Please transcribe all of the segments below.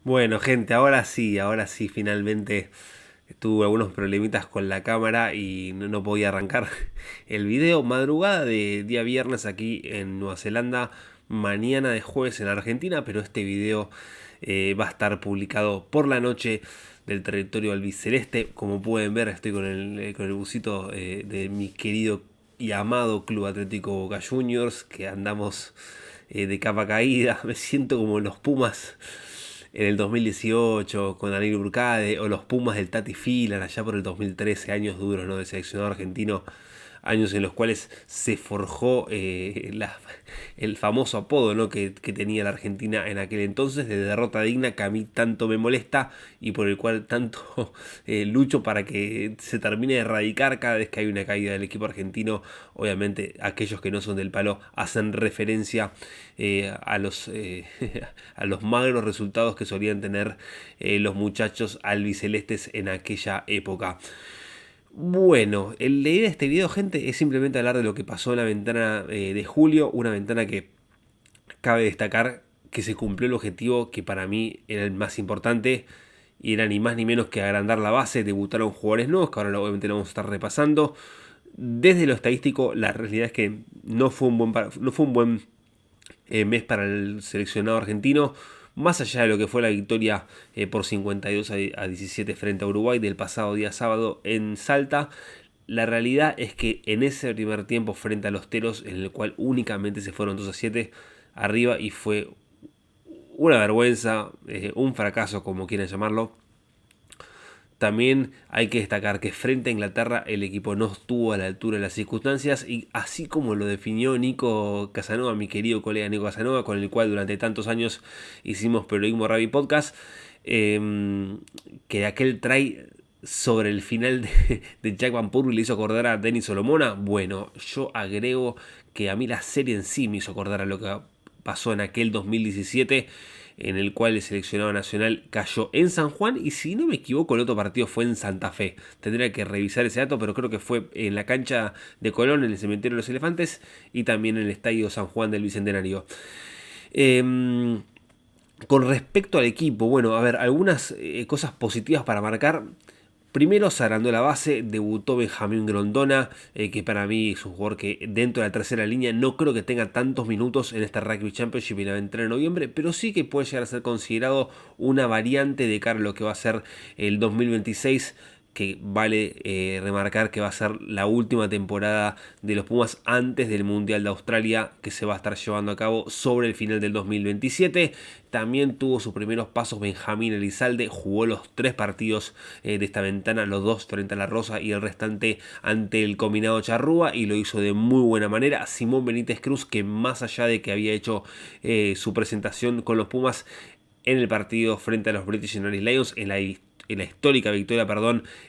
Bueno, gente, ahora sí, finalmente tuve algunos problemitas con la cámara y no podía arrancar el video. Madrugada de día viernes aquí en Nueva Zelanda, mañana de jueves en Argentina, pero este video va a estar publicado por la noche del territorio albiceleste. Como pueden ver, estoy con el busito de mi querido y amado Club Atlético Boca Juniors, que andamos de capa caída. Me siento como los Pumas en el 2018 con Daniel Urcade, o los Pumas del Tati Filan allá por el 2013, años duros, ¿no?, del seleccionado argentino, años en los cuales se forjó el famoso apodo, ¿no?, que tenía la Argentina en aquel entonces, de derrota digna, que a mí tanto me molesta y por el cual tanto lucho para que se termine de erradicar cada vez que hay una caída del equipo argentino. Obviamente aquellos que no son del palo hacen referencia a los magros resultados que solían tener los muchachos albicelestes en aquella época. Bueno, la idea de este video, gente, es simplemente hablar de lo que pasó en la ventana de julio, una ventana que cabe destacar que se cumplió el objetivo que para mí era el más importante, y era ni más ni menos que agrandar la base. Debutaron jugadores nuevos, que ahora obviamente lo vamos a estar repasando. Desde lo estadístico, la realidad es que no fue un buen mes para el seleccionado argentino, más allá de lo que fue la victoria por 52 a 17 frente a Uruguay del pasado día sábado en Salta. La realidad es que en ese primer tiempo frente a los Teros, en el cual únicamente se fueron 2-7 arriba, y fue una vergüenza, un fracaso como quieran llamarlo. También hay que destacar que frente a Inglaterra el equipo no estuvo a la altura de las circunstancias, y así como lo definió Nico Casanova, mi querido colega Nico Casanova, con el cual durante tantos años hicimos Periodismo Rugby Podcast, que aquel try sobre el final de Jack Van Purby le hizo acordar a Denis Solomona. Bueno, yo agrego que a mí la serie en sí me hizo acordar a lo que pasó en aquel 2017, en el cual el seleccionado nacional cayó en San Juan, y si no me equivoco el otro partido fue en Santa Fe. Tendría que revisar ese dato, pero creo que fue en la cancha de Colón, en el cementerio de los Elefantes, y también en el estadio San Juan del Bicentenario. Con respecto al equipo, bueno, a ver, algunas cosas positivas para marcar. Primero se agrandó la base, debutó Benjamín Grondona, que para mí es un jugador que dentro de la tercera línea no creo que tenga tantos minutos en esta Rugby Championship y la va a entrar en noviembre, pero sí que puede llegar a ser considerado una variante de cara a lo que va a ser el 2026, que vale remarcar que va a ser la última temporada de los Pumas antes del Mundial de Australia, que se va a estar llevando a cabo sobre el final del 2027. También tuvo sus primeros pasos Benjamín Elizalde, jugó los 3 partidos de esta ventana, los 2 frente a la Rosa y el restante ante el combinado Charrúa, y lo hizo de muy buena manera. Simón Benítez Cruz, que más allá de que había hecho su presentación con los Pumas en el partido frente a los British and Irish Lions, en la histórica victoria,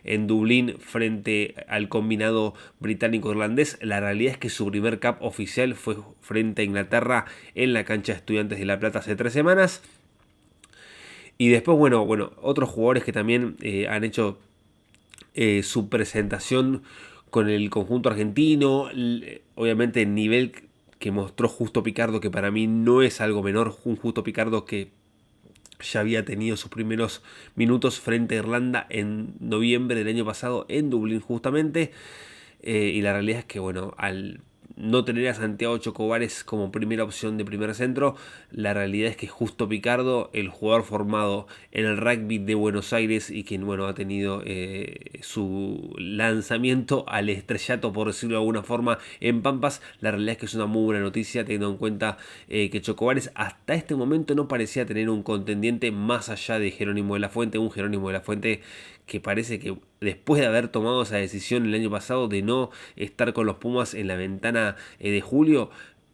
en Dublín frente al combinado británico-irlandés, la realidad es que su primer cap oficial fue frente a Inglaterra en la cancha de Estudiantes de La Plata hace 3 semanas. Y después, bueno, otros jugadores que también han hecho su presentación con el conjunto argentino. Obviamente el nivel que mostró Justo Picardo, que para mí no es algo menor. Un Justo Picardo que ya había tenido sus primeros minutos frente a Irlanda en noviembre del año pasado en Dublín justamente. Y la realidad es que, bueno, al no tener a Santiago Chocobares como primera opción de primer centro, la realidad es que Justo Picardo, el jugador formado en el rugby de Buenos Aires y quien, bueno, ha tenido su lanzamiento al estrellato, por decirlo de alguna forma, en Pampas, la realidad es que es una muy buena noticia, teniendo en cuenta que Chocobares hasta este momento no parecía tener un contendiente más allá de Jerónimo de la Fuente, un Jerónimo de la Fuente que parece que después de haber tomado esa decisión el año pasado de no estar con los Pumas en la ventana de julio,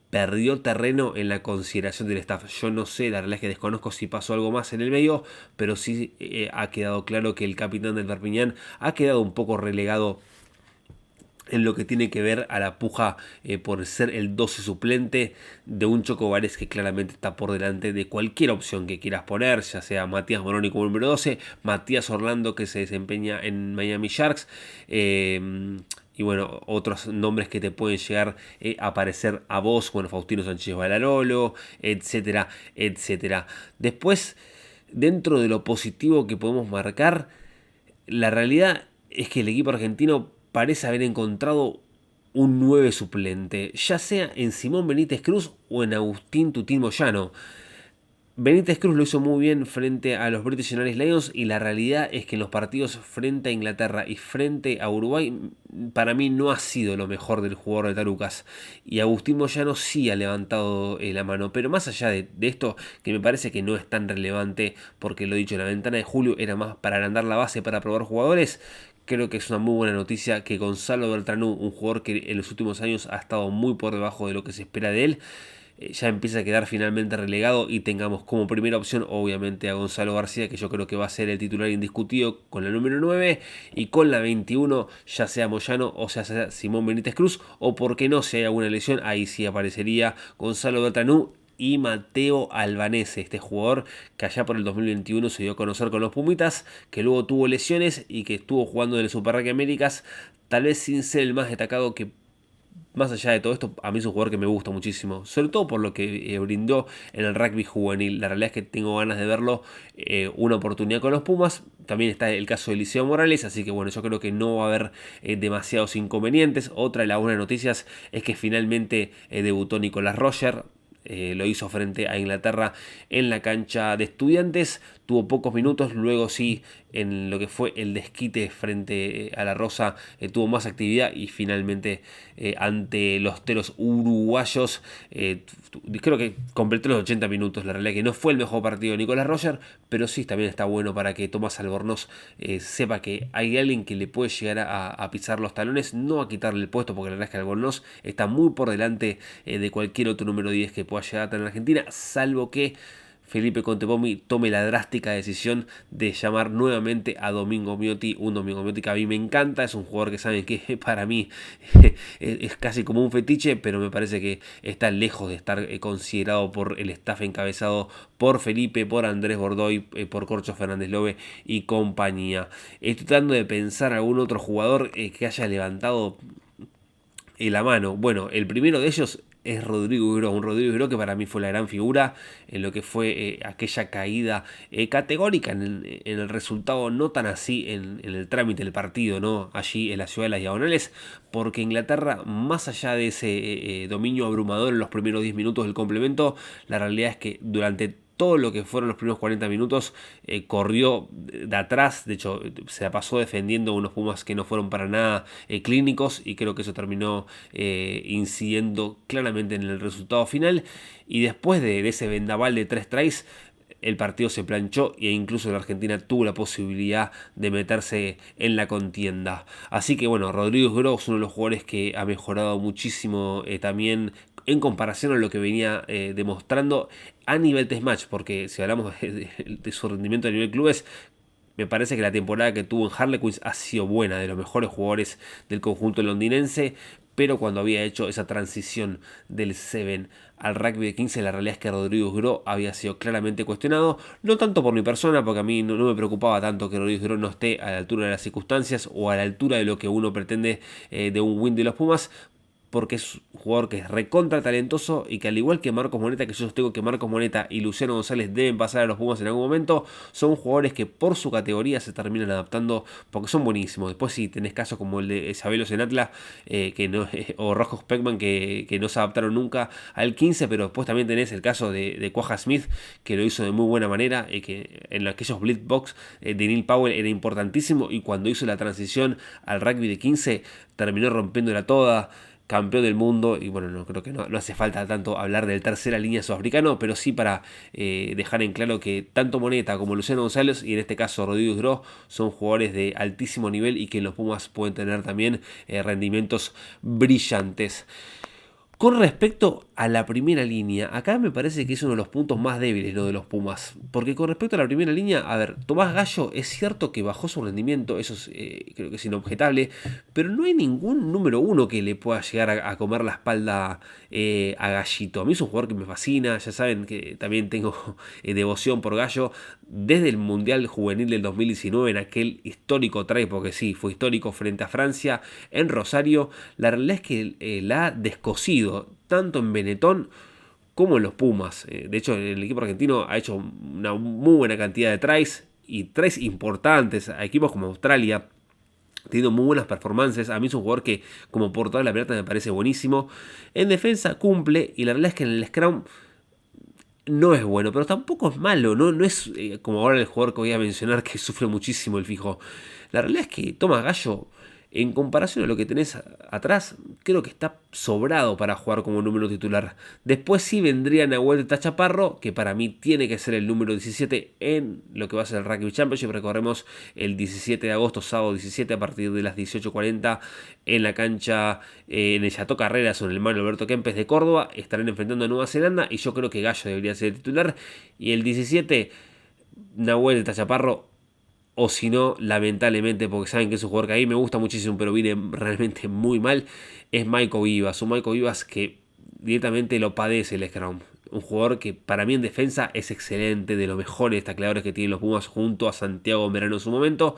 perdió terreno en la consideración del staff. Yo no sé, la realidad es que desconozco si pasó algo más en el medio, pero sí ha quedado claro que el capitán del Perpiñán ha quedado un poco relegado en lo que tiene que ver a la puja por ser el 12 suplente de un Chocobares que claramente está por delante de cualquier opción que quieras poner, ya sea Matías Moroni como número 12, Matías Orlando, que se desempeña en Miami Sharks, y bueno, otros nombres que te pueden llegar a aparecer a vos, bueno, Faustino Sánchez Valarolo, etcétera, etcétera. Después, dentro de lo positivo que podemos marcar, la realidad es que el equipo argentino parece haber encontrado un 9 suplente, ya sea en Simón Benítez Cruz o en Agustín Tutín Moyano. Benítez Cruz lo hizo muy bien frente a los British and Irish Lions, y la realidad es que en los partidos frente a Inglaterra y frente a Uruguay, para mí no ha sido lo mejor del jugador de Tarucas. Y Agustín Moyano sí ha levantado la mano, pero más allá de esto, que me parece que no es tan relevante, porque lo dicho, la ventana de julio era más para agrandar la base, para probar jugadores. Creo que es una muy buena noticia que Gonzalo Bertranú, un jugador que en los últimos años ha estado muy por debajo de lo que se espera de él, ya empieza a quedar finalmente relegado, y tengamos como primera opción obviamente a Gonzalo García, que yo creo que va a ser el titular indiscutido con la número 9, y con la 21 ya sea Moyano o sea Simón Benítez Cruz, o por qué no, si hay alguna lesión, ahí sí aparecería Gonzalo Bertanú y Mateo Albanese, este jugador que allá por el 2021 se dio a conocer con los Pumitas, que luego tuvo lesiones y que estuvo jugando en el Super Rugby Américas, tal vez sin ser el más destacado. Que más allá de todo esto, a mí es un jugador que me gusta muchísimo, sobre todo por lo que brindó en el rugby juvenil. La realidad es que tengo ganas de verlo una oportunidad con los Pumas. También está el caso de Liceo Morales, así que bueno, yo creo que no va a haber demasiados inconvenientes. Otra de las buenas noticias es que finalmente debutó Nicolás Roger. Lo hizo frente a Inglaterra en la cancha de Estudiantes. Tuvo pocos minutos, luego sí, en lo que fue el desquite frente a la Rosa, tuvo más actividad, y finalmente ante los teros uruguayos creo que completó los 80 minutos. La realidad es que no fue el mejor partido de Nicolás Roger, pero sí también está bueno para que Tomás Albornoz sepa que hay alguien que le puede llegar a pisar los talones, no a quitarle el puesto, porque la verdad es que Albornoz está muy por delante de cualquier otro número 10 que pueda llegar a tener Argentina, salvo que Felipe Contepomi tome la drástica decisión de llamar nuevamente a Domingo Miotti, un Domingo Miotti que a mí me encanta. Es un jugador que saben que para mí es casi como un fetiche, pero me parece que está lejos de estar considerado por el staff encabezado por Felipe, por Andrés Bordoy, por Corcho Fernández Lobe y compañía. Estoy tratando de pensar algún otro jugador que haya levantado la mano. Bueno, el primero de ellos es Rodrigo Gró, un Rodrigo Gró que para mí fue la gran figura en lo que fue aquella caída categórica en el resultado, no tan así en el trámite del partido, ¿no? Allí en la ciudad de las Diagonales, porque Inglaterra, más allá de ese dominio abrumador en los primeros 10 minutos del complemento, la realidad es que durante todo lo que fueron los primeros 40 minutos corrió de atrás. De hecho, se la pasó defendiendo unos Pumas que no fueron para nada clínicos, y creo que eso terminó incidiendo claramente en el resultado final. Y después de ese vendaval de 3 tries, el partido se planchó, e incluso la Argentina tuvo la posibilidad de meterse en la contienda. Así que bueno, Rodrigo Gró es uno de los jugadores que ha mejorado muchísimo también en comparación a lo que venía demostrando a nivel test match, porque si hablamos de su rendimiento a nivel clubes, me parece que la temporada que tuvo en Harlequins ha sido buena, de los mejores jugadores del conjunto londinense. Pero cuando había hecho esa transición del 7 al rugby de 15, la realidad es que Rodrigo Gró había sido claramente cuestionado. No tanto por mi persona, porque a mí no me preocupaba tanto que Rodrigo Gró no esté a la altura de las circunstancias o a la altura de lo que uno pretende de un win de los Pumas, porque es un jugador que es recontra talentoso, y que al igual que Marcos Moneta, que yo sostengo que Marcos Moneta y Luciano González deben pasar a los Pumas en algún momento, son jugadores que por su categoría se terminan adaptando porque son buenísimos. Después si tenés casos como el de Sabelos en Atlas o Rojos Peckman que no se adaptaron nunca al 15, pero después también tenés el caso de Quaja Smith, que lo hizo de muy buena manera, que en aquellos Blitzbox de Neil Powell era importantísimo, y cuando hizo la transición al rugby de 15 terminó rompiéndola toda, campeón del mundo. Y bueno, no creo que no hace falta tanto hablar del tercera línea sudafricano, pero sí para dejar en claro que tanto Moneta como Luciano González, y en este caso Rodrigo Gró, son jugadores de altísimo nivel, y que en los Pumas pueden tener también rendimientos brillantes. Con respecto a la primera línea, acá me parece que es uno de los puntos más débiles, ¿no?, de los Pumas. Porque con respecto a la primera línea, a ver, Tomás Gallo es cierto que bajó su rendimiento, eso es, creo que es inobjetable, pero no hay ningún número uno que le pueda llegar a comer la espalda a Gallito. A mí es un jugador que me fascina, ya saben que también tengo devoción por Gallo. Desde el Mundial Juvenil del 2019, en aquel histórico try, porque sí, fue histórico, frente a Francia, en Rosario, la realidad es que la ha descosido tanto en Benetton como en los Pumas. De hecho, el equipo argentino ha hecho una muy buena cantidad de tries y tries importantes a equipos como Australia. Teniendo muy buenas performances. A mí es un jugador que como portador de la pelota me parece buenísimo. En defensa cumple y la realidad es que en el scrum no es bueno, pero tampoco es malo. No es como ahora el jugador que voy a mencionar que sufre muchísimo el fijo. La realidad es que Tomás Gallo, en comparación a lo que tenés atrás, creo que está sobrado para jugar como número titular. Después sí vendría Nahuel Tachaparro, que para mí tiene que ser el número 17 en lo que va a ser el Rugby Championship. Recorremos el 17 de agosto, sábado 17, a partir de las 18:40 en la cancha, en el Chateau Carreras o en el Manuel Alberto Kempes de Córdoba. Estarán enfrentando a Nueva Zelanda y yo creo que Gallo debería ser el titular. Y el 17, Nahuel Tachaparro. O si no, lamentablemente, porque saben que es un jugador que a mí me gusta muchísimo, pero viene realmente muy mal, es Maiko Vivas. Un Maiko Vivas que directamente lo padece el scrum. Un jugador que para mí en defensa es excelente, de los mejores tacleadores que tienen los Pumas junto a Santiago Merano en su momento.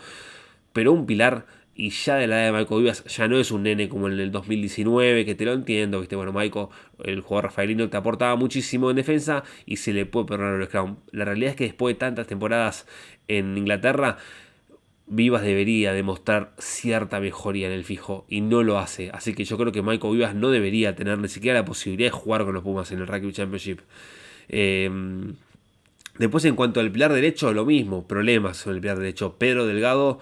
Pero un pilar, y ya de la edad de Maiko Vivas, ya no es un nene como en el 2019, que te lo entiendo, ¿viste? Bueno, Maiko, el jugador rafaelino, te aportaba muchísimo en defensa y se le puede perdonar el scrum. La realidad es que después de tantas temporadas en Inglaterra, Vivas debería demostrar cierta mejoría en el fijo y no lo hace. Así que yo creo que Maiko Vivas no debería tener ni siquiera la posibilidad de jugar con los Pumas en el Rugby Championship. Eh, Después, en cuanto al pilar derecho, lo mismo, problemas con el pilar derecho. Pedro Delgado.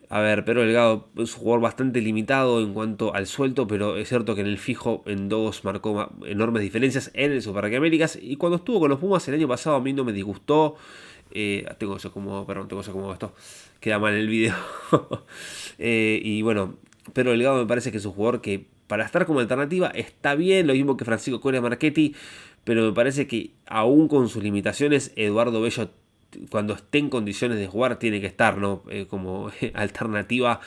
A ver, Pedro Delgado es un jugador bastante limitado en cuanto al suelto, pero es cierto que en el fijo en dos marcó enormes diferencias en el Super Rugby Américas. Y cuando estuvo con los Pumas el año pasado a mí no me disgustó. Tengo eso como, perdón, tengo eso como esto. Queda mal en el video. Y bueno, Pedro Delgado me parece que es un jugador que para estar como alternativa está bien, lo mismo que Francisco Coria Marchetti, pero me parece que aún con sus limitaciones, Eduardo Bello, cuando esté en condiciones de jugar, tiene que estar, ¿no? Como alternativa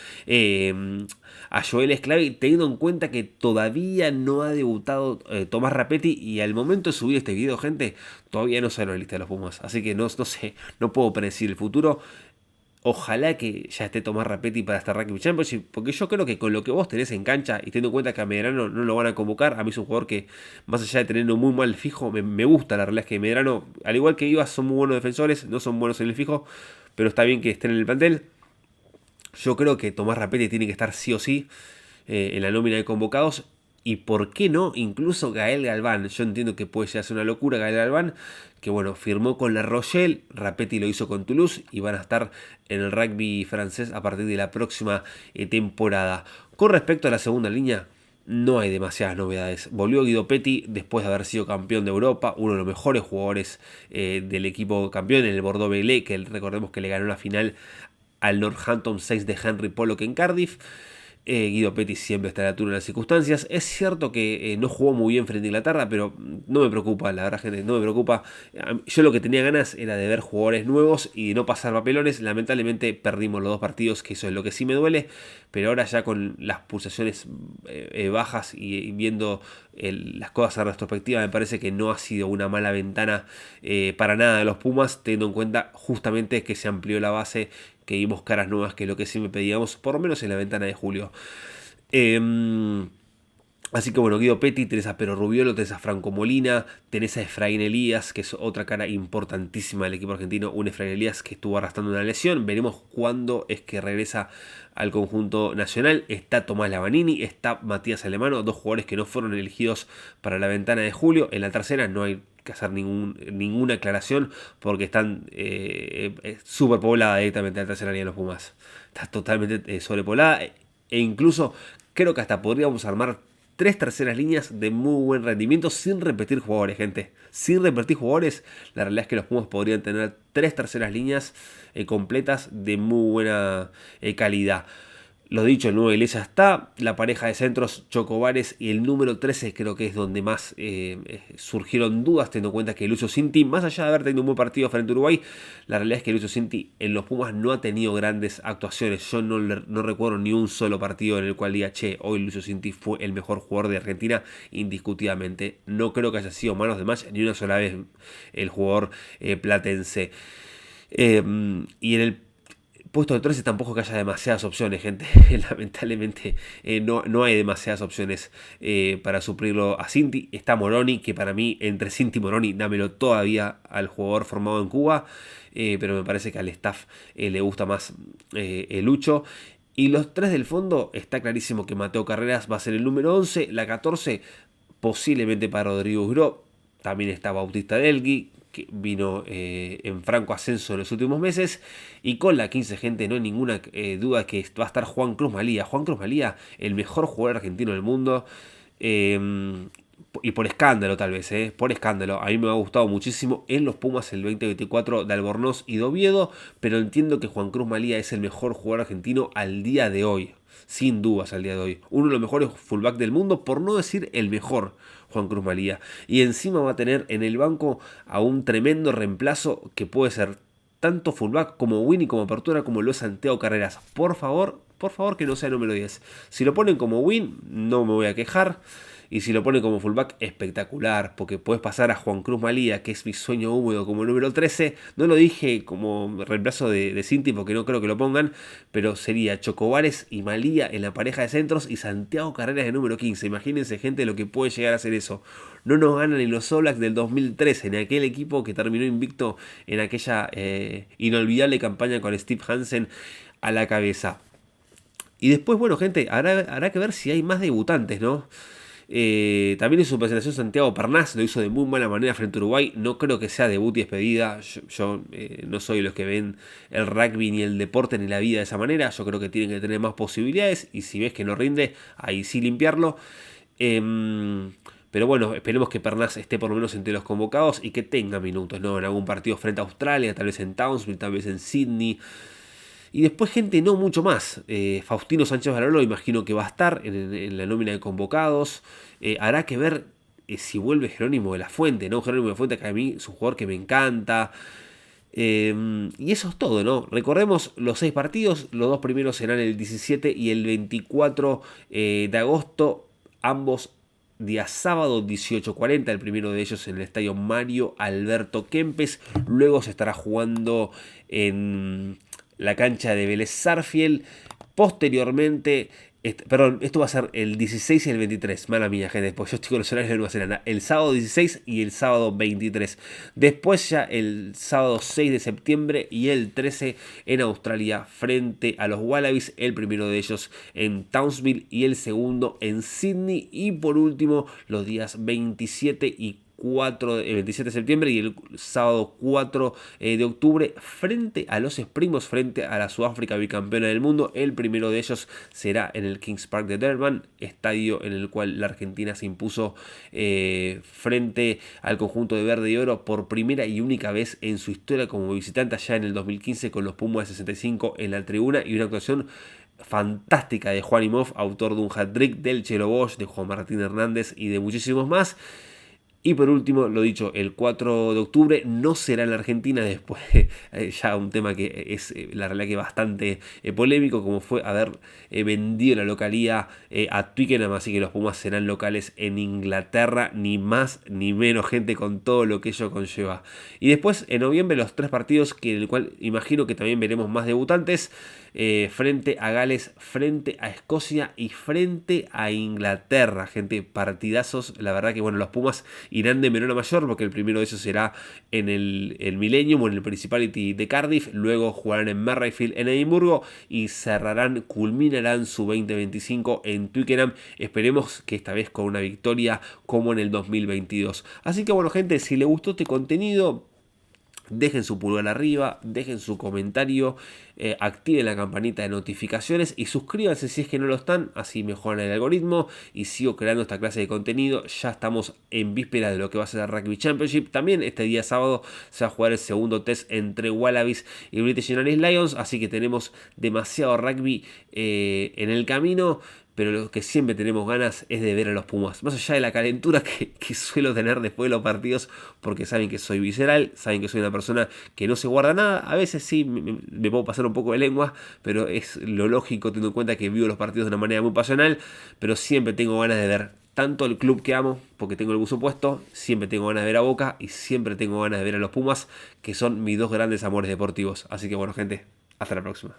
a Joel Esclavi, teniendo en cuenta que todavía no ha debutado Tomás Rapetti y al momento de subir este video, gente, todavía no sale en la lista de los Pumas. Así que no sé, no puedo predecir el futuro. Ojalá que ya esté Tomás Rapetti para esta Rugby Championship, porque yo creo que con lo que vos tenés en cancha y teniendo en cuenta que a Medrano no lo van a convocar, a mí es un jugador que, más allá de tenerlo muy mal fijo, me gusta. La realidad es que Medrano, al igual que Ibas, son muy buenos defensores, no son buenos en el fijo, pero está bien que estén en el plantel. Yo creo que Tomás Rapetti tiene que estar sí o sí en la nómina de convocados. Y por qué no, incluso Gael Galván. Yo entiendo que puede ser una locura Gael Galván, que bueno, firmó con La Rochelle, Rapetti lo hizo con Toulouse y van a estar en el rugby francés a partir de la próxima temporada. Con respecto a la segunda línea, no hay demasiadas novedades. Volvió Guido Petti después de haber sido campeón de Europa, uno de los mejores jugadores del equipo campeón en el Bordeaux Bègles, que recordemos que le ganó la final al Northampton 6 de Henry Pollock en Cardiff. Guido Petti siempre está a la altura de las circunstancias. Es cierto que no jugó muy bien frente a Inglaterra, pero no me preocupa, la verdad, gente, no me preocupa. Yo lo que tenía ganas era de ver jugadores nuevos y de no pasar papelones. Lamentablemente perdimos los dos partidos, que eso es lo que sí me duele, pero ahora ya con las pulsaciones bajas y viendo las cosas en retrospectiva, me parece que no ha sido una mala ventana para nada de los Pumas, teniendo en cuenta justamente que se amplió la base, que vimos caras nuevas, que es lo que sí me pedíamos, por lo menos en la ventana de julio. Así que bueno, Guido Petti, tenés a Pero Rubiolo, tenés a Franco Molina, tenés a Efraín Elías, que es otra cara importantísima del equipo argentino. Un Efraín Elías que estuvo arrastrando una lesión. Veremos cuándo es que regresa al conjunto nacional. Está Tomás Lavanini, está Matías Alemano, dos jugadores que no fueron elegidos para la ventana de julio. En la tercera no hay que hacer ninguna aclaración porque están súper poblada directamente la tercera línea de los Pumas. Está totalmente sobrepoblada e incluso creo que hasta podríamos armar 3 terceras líneas de muy buen rendimiento sin repetir jugadores, gente. Sin repetir jugadores, la realidad es que los Pumas podrían tener 3 terceras líneas completas de muy buena calidad. Lo dicho, el nuevo Iglesia está, la pareja de centros Chocobares y el número 13 creo que es donde más surgieron dudas, teniendo en cuenta que Lucio Cinti, más allá de haber tenido un buen partido frente a Uruguay, la realidad es que Lucio Cinti en los Pumas no ha tenido grandes actuaciones. Yo no recuerdo ni un solo partido en el cual diga, che, hoy Lucio Cinti fue el mejor jugador de Argentina, indiscutidamente. No creo que haya sido manos de match ni una sola vez el jugador platense. Y en el puesto de 13 tampoco que haya demasiadas opciones, gente. Lamentablemente no hay demasiadas opciones para suplirlo a Cinti. Está Moroni, que para mí, entre Cinti y Moroni, dámelo todavía al jugador formado en Cuba. Pero me parece que al staff le gusta más el Lucho. Y los tres del fondo, está clarísimo que Mateo Carreras va a ser el número 11. La 14, posiblemente para Rodrigo Gro. También está Bautista Delgui, que vino en franco ascenso en los últimos meses. Y con la 15, gente, no hay ninguna duda que va a estar Juan Cruz Malía. Juan Cruz Malía, el mejor jugador argentino del mundo. Y por escándalo tal vez, por escándalo. A mí me ha gustado muchísimo en los Pumas el 2024 de Albornoz y de Oviedo, pero entiendo que Juan Cruz Malía es el mejor jugador argentino al día de hoy. Sin dudas al día de hoy. Uno de los mejores fullback del mundo, por no decir el mejor, Juan Cruz Malía. Y encima va a tener en el banco a un tremendo reemplazo que puede ser tanto fullback como Winnie, como apertura, como lo es Santiago Carreras. Por favor que no sea número 10. Si lo ponen como Win, no me voy a quejar. Y si lo ponen como fullback, espectacular, porque puedes pasar a Juan Cruz Malía, que es mi sueño húmedo, como número 13. No lo dije como reemplazo de Cinti, porque no creo que lo pongan, pero sería Chocobares y Malía en la pareja de centros y Santiago Carreras de número 15. Imagínense, gente, lo que puede llegar a hacer eso. No nos ganan ni los All Blacks del 2013, en aquel equipo que terminó invicto en aquella inolvidable campaña con Steve Hansen a la cabeza. Y después, bueno, gente, habrá que ver si hay más debutantes, ¿no? También en su presentación Santiago Pernás lo hizo de muy mala manera frente a Uruguay. No creo que sea debut y despedida. Yo no soy los que ven el rugby ni el deporte ni la vida de esa manera. Yo creo que tienen que tener más posibilidades y si ves que no rinde, ahí sí limpiarlo. Pero bueno, esperemos que Pernás esté por lo menos entre los convocados y que tenga minutos, ¿no? En algún partido frente a Australia, tal vez en Townsville, tal vez en Sydney. Y después, gente, no mucho más. Faustino Sánchez Valoró, imagino que va a estar en la nómina de convocados. Hará que ver si vuelve Jerónimo de la Fuente, ¿no? Jerónimo de la Fuente, que a mí es un jugador que me encanta. Y eso es todo, ¿no? Recordemos los 6 partidos. Los 2 primeros serán el 17 y el 24 de agosto. Ambos día sábado 18:40, el primero de ellos en el estadio Mario Alberto Kempes. Luego se estará jugando en la cancha de Vélez Sarsfield. Posteriormente, esto va a ser el 16 y el 23. Mala mía, gente, porque yo estoy con los horarios de Nueva Zelanda. El sábado 16 y el sábado 23. Después ya el sábado 6 de septiembre y el 13 en Australia frente a los Wallabies. El primero de ellos en Townsville y el segundo en Sydney. Y por último, los días 27 y 27 de septiembre y el sábado 4 de octubre frente a los Springboks, frente a la Sudáfrica bicampeona del mundo. El primero de ellos será en el Kings Park de Durban, estadio en el cual la Argentina se impuso frente al conjunto de verde y oro por primera y única vez en su historia como visitante, allá en el 2015 con los Pumas de 65 en la tribuna, y una actuación fantástica de Juan Imhoff, autor de un hat-trick, del Chelo Bosch, de Juan Martín Hernández y de muchísimos más. Y por último, lo dicho, el 4 de octubre no será en la Argentina, después ya un tema que es la realidad que bastante polémico, como fue haber vendido la localía a Twickenham, así que los Pumas serán locales en Inglaterra, ni más ni menos, gente, con todo lo que ello conlleva. Y después en noviembre los 3 partidos, que en el cual imagino que también veremos más debutantes, frente a Gales, frente a Escocia y frente a Inglaterra, gente, partidazos. La verdad que bueno, los Pumas irán de menor a mayor, porque el primero de ellos será en el Millennium o en el Principality de Cardiff, luego jugarán en Merrifield en Edimburgo y culminarán su 2025 en Twickenham. Esperemos que esta vez con una victoria como en el 2022. Así que bueno, gente, si les gustó este contenido, dejen su pulgar arriba, dejen su comentario, activen la campanita de notificaciones y suscríbanse si es que no lo están, así mejoran el algoritmo y sigo creando esta clase de contenido. Ya estamos en víspera de lo que va a ser el Rugby Championship. También este día sábado se va a jugar el segundo test entre Wallabies y British and Irish Lions, así que tenemos demasiado rugby en el camino. Pero lo que siempre tenemos ganas es de ver a los Pumas. Más allá de la calentura que suelo tener después de los partidos, porque saben que soy visceral, saben que soy una persona que no se guarda nada. A veces sí me puedo pasar un poco de lengua, pero es lo lógico teniendo en cuenta que vivo los partidos de una manera muy pasional. Pero siempre tengo ganas de ver tanto el club que amo, porque tengo el buzo puesto, siempre tengo ganas de ver a Boca y siempre tengo ganas de ver a los Pumas, que son mis 2 grandes amores deportivos. Así que bueno, gente, hasta la próxima.